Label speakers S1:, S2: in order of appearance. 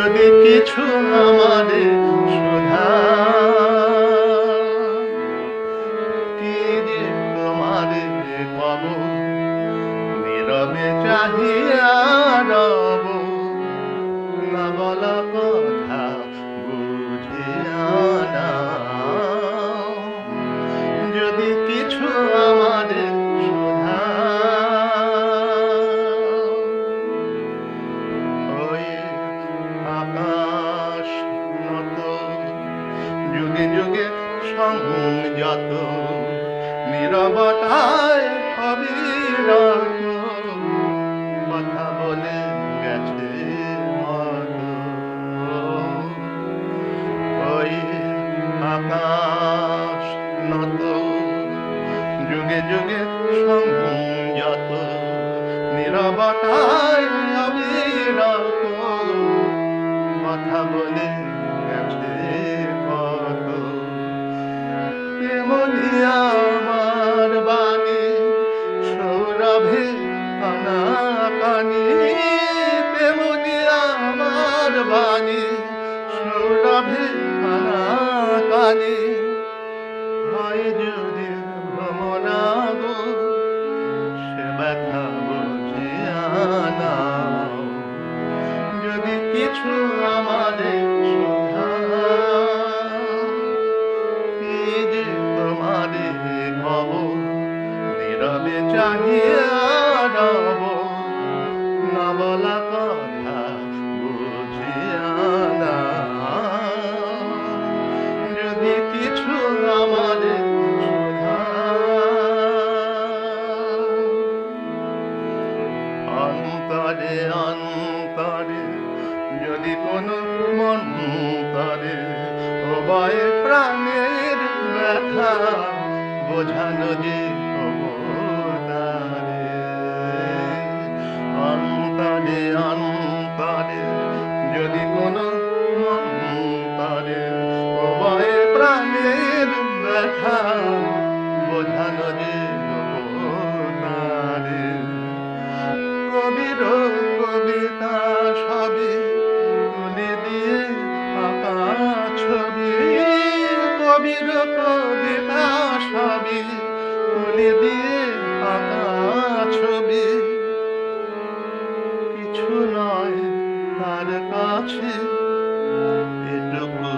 S1: যদি কিছু আমাদের শোধা কি যে তোমারে পাব নীরবে চাহিয়া রব না বলা কথা বুঝিয়া নাও যদি কিছু আমাদের শোধা ওই আকাশ নত যুগে যুগে সংযত নীরবতায় অবিরত কথা বলে গেছে মতো ওই আকাশ নত যুগে যুগে সংযত নীরবতায় অবিরত কথা বলে গেছে কত তেমনি আমার বাণী সৌরভে কানাকানি তেমনি আমার বাণী সৌরভে কানাকানি হয় যদি ভ্রমণাগো সে ব্যথা বুঝিয়া নাও যদি কিছু আমাদের শোধা কি যে তোমারে কব নীরবে চাহিয়া রব না বলা কথা বুঝিয়া নাও যদি কিছু আমাদের শোধা অন্তরে অন্তরে যদি কোনো মন্তরে ভয়ে প্রাণের ব্যথা বোঝানো যে অবতারে অন্তরে অন্তরে যদি কোনো মন্তরে ভয়ে প্রাণের ব্যথা বোঝানো যে অবতারে কবির কবিতা সবই তুলে দিয়ে আঁকা ছবি কবির কবিতা সবই তুলে দিয়ে আঁকা ছবি কিছু নয় তার কাছে এটুকু